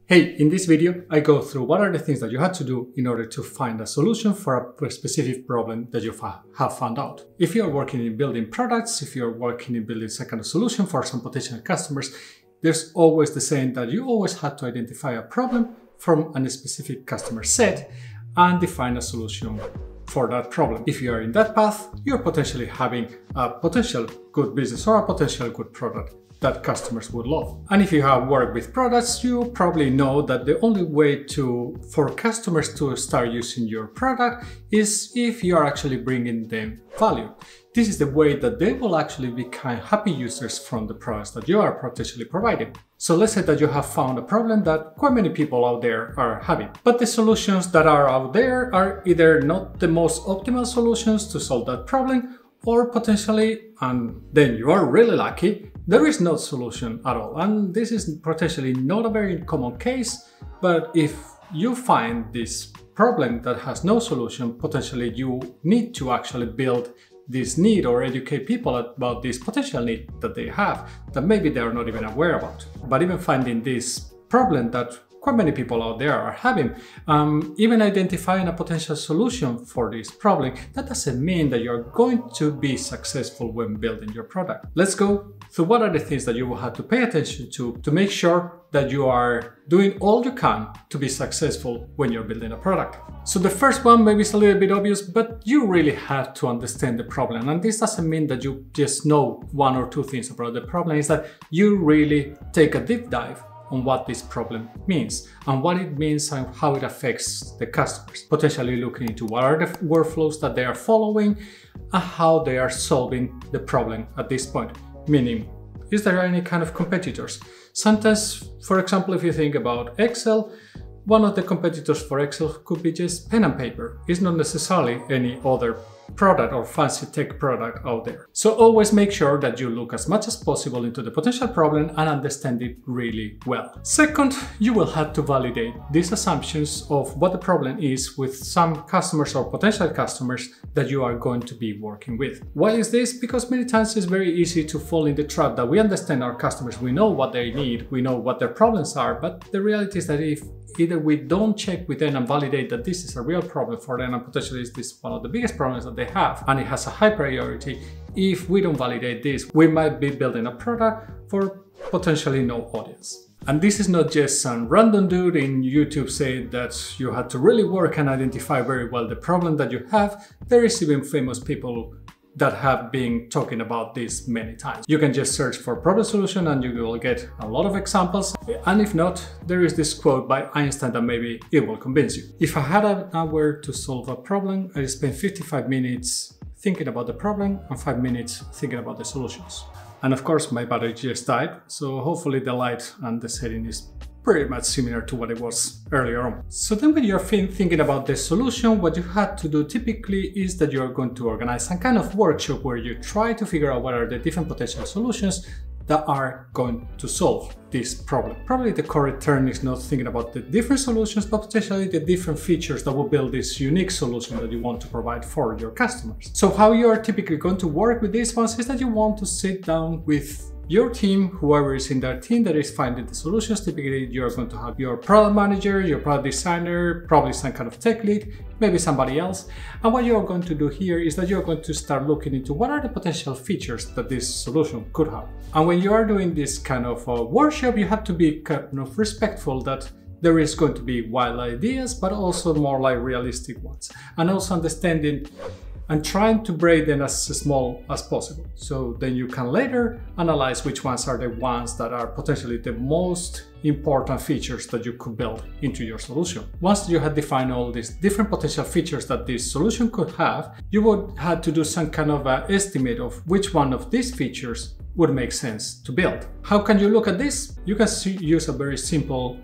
Hey, in this video, I go through what are the things that you had to do in order to find a solution for a specific problem that you have found out. If you're working in building products, if you're working in building some kind of solution for some potential customers, there's always the saying that you always have to identify a problem from a specific customer set and define a solution for that problem. If you are in that path, you're potentially having a potential good business or a potential good product that customers would love. And if you have worked with products, you probably know that the only way for customers to start using your product is if you are actually bringing them value. This is the way that they will actually become happy users from the products that you are potentially providing. So let's say that you have found a problem that quite many people out there are having, but the solutions that are out there are either not the most optimal solutions to solve that problem, or potentially, and then you are really lucky, there is no solution at all. And this is potentially not a very common case, but if you find this problem that has no solution, potentially you need to actually build this need or educate people about this potential need that they have, that maybe they are not even aware about. But even finding this problem that quite many people out there are having, even identifying a potential solution for this problem, that doesn't mean that you're going to be successful when building your product. Let's go through what are the things that you will have to pay attention to make sure that you are doing all you can to be successful when you're building a product. So the first one maybe is a little bit obvious, but you really have to understand the problem. And this doesn't mean that you just know one or two things about the problem. It's that you really take a deep dive on what this problem means and what it means and how it affects the customers. Potentially looking into what are the workflows that they are following and how they are solving the problem at this point. Meaning, is there any kind of competitors? Sometimes, for example, if you think about Excel, one of the competitors for Excel could be just pen and paper. It's not necessarily any other product or fancy tech product out there. So always make sure that you look as much as possible into the potential problem and understand it really well. Second, you will have to validate these assumptions of what the problem is with some customers or potential customers that you are going to be working with. Why is this? Because many times it's very easy to fall in the trap that we understand our customers, we know what they need, we know what their problems are, but the reality is that if either we don't check with them and validate that this is a real problem for them and potentially is this one of the biggest problems that they have and it has a high priority, if we don't validate this, we might be building a product for potentially no audience. And this is not just some random dude in YouTube saying that you had to really work and identify very well the problem that you have. There is even famous people that have been talking about this many times. You can just search for problem solution and you will get a lot of examples. And if not, there is this quote by Einstein that maybe it will convince you. If I had an hour to solve a problem, I spend 55 minutes thinking about the problem and 5 minutes thinking about the solutions. And of course, my battery just died, so hopefully the light and the setting is pretty much similar to what it was earlier on. So then when you're thinking about the solution, what you had to do typically is that you're going to organize some kind of workshop where you try to figure out what are the different potential solutions that are going to solve this problem. Probably the correct term is not thinking about the different solutions, but potentially the different features that will build this unique solution that you want to provide for your customers. So how you are typically going to work with these ones is that you want to sit down with your team, whoever is in that team that is finding the solutions. Typically, you're going to have your product manager, your product designer, probably some kind of tech lead, maybe somebody else. And what you're going to do here is that you're going to start looking into what are the potential features that this solution could have. And when you are doing this kind of workshop, you have to be kind of respectful that there is going to be wild ideas, but also more like realistic ones. And also understanding and trying to break them as small as possible. So then you can later analyze which ones are the ones that are potentially the most important features that you could build into your solution. Once you have defined all these different potential features that this solution could have, you would have to do some kind of an estimate of which one of these features would make sense to build. How can you look at this? You can use a very simple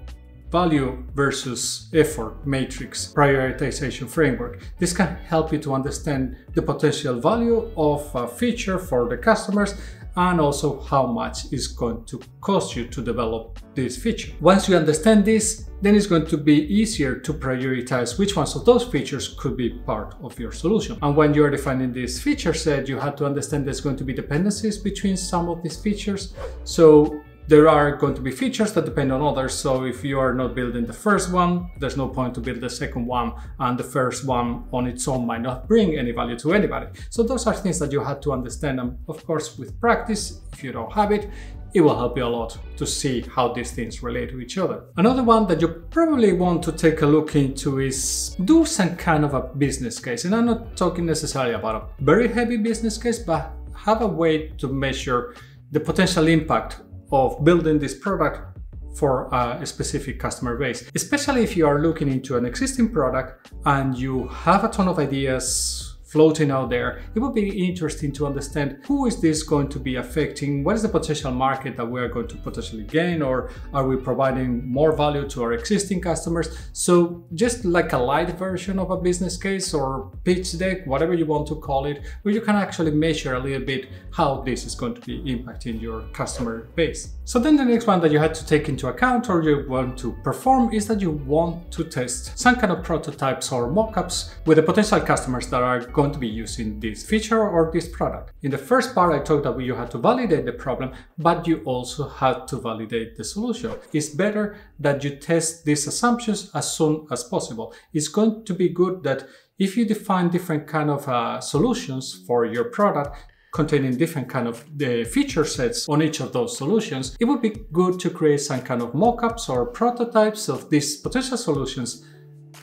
value versus effort matrix prioritization framework. This can help you to understand the potential value of a feature for the customers and also how much it's going to cost you to develop this feature. Once you understand this, then it's going to be easier to prioritize which ones of those features could be part of your solution. And when you're defining this feature set, you have to understand there's going to be dependencies between some of these features. So There are going to be features that depend on others, so if you are not building the first one, there's no point to build the second one, and the first one on its own might not bring any value to anybody. So those are things that you have to understand, and of course with practice, if you don't have it, it will help you a lot to see how these things relate to each other. Another one that you probably want to take a look into is do some kind of a business case. And I'm not talking necessarily about a very heavy business case, but have a way to measure the potential impact of building this product for a specific customer base. Especially if you are looking into an existing product and you have a ton of ideas floating out there, it would be interesting to understand who is this going to be affecting, what is the potential market that we are going to potentially gain, or are we providing more value to our existing customers? So just like a light version of a business case or pitch deck, whatever you want to call it, where you can actually measure a little bit how this is going to be impacting your customer base. So then the next one that you had to take into account or you want to perform is that you want to test some kind of prototypes or mock-ups with the potential customers that are going to be using this feature or this product. In the first part, I talked that you had to validate the problem, but you also had to validate the solution. It's better that you test these assumptions as soon as possible. It's going to be good that if you define different kind of solutions for your product, containing different kind of feature sets on each of those solutions, it would be good to create some kind of mock-ups or prototypes of these potential solutions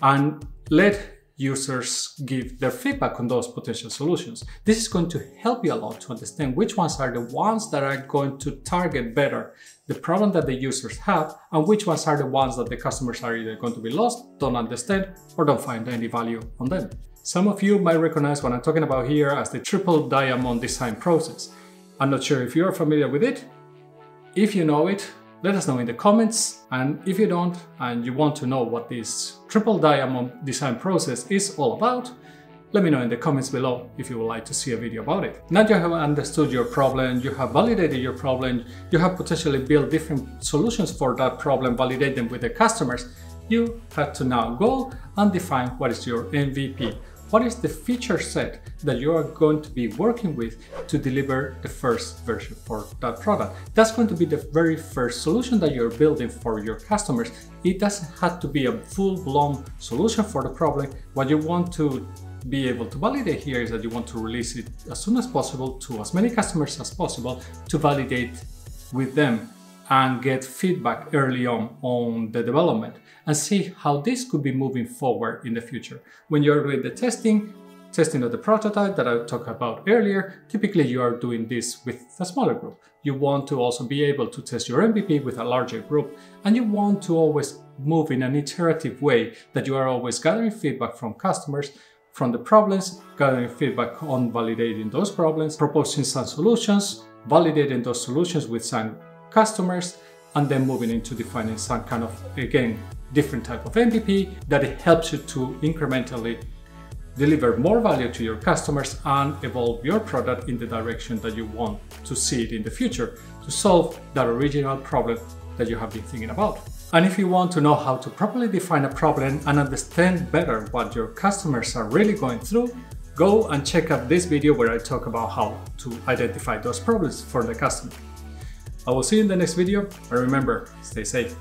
and let users give their feedback on those potential solutions. This is going to help you a lot to understand which ones are the ones that are going to target better the problem that the users have, and which ones are the ones that the customers are either going to be lost, don't understand, or don't find any value on them. Some of you might recognize what I'm talking about here as the triple diamond design process. I'm not sure if you're familiar with it. If you know it, let us know in the comments, and if you don't and you want to know what this triple diamond design process is all about, let me know in the comments below if you would like to see a video about it. Now you have understood your problem, you have validated your problem, you have potentially built different solutions for that problem, validate them with the customers, you have to now go and define what is your MVP. What is the feature set that you are going to be working with to deliver the first version for that product? That's going to be the very first solution that you're building for your customers. It doesn't have to be a full-blown solution for the problem. What you want to be able to validate here is that you want to release it as soon as possible to as many customers as possible to validate with them and get feedback early on the development and see how this could be moving forward in the future. When you're doing the testing of the prototype that I talked about earlier, typically you are doing this with a smaller group. You want to also be able to test your MVP with a larger group, and you want to always move in an iterative way, that you are always gathering feedback from customers, from the problems, gathering feedback on validating those problems, proposing some solutions, validating those solutions with some customers, and then moving into defining some kind of, again, different type of MVP that it helps you to incrementally deliver more value to your customers and evolve your product in the direction that you want to see it in the future to solve that original problem that you have been thinking about. And if you want to know how to properly define a problem and understand better what your customers are really going through, go and check out this video where I talk about how to identify those problems for the customer. I will see you in the next video, and remember, stay safe.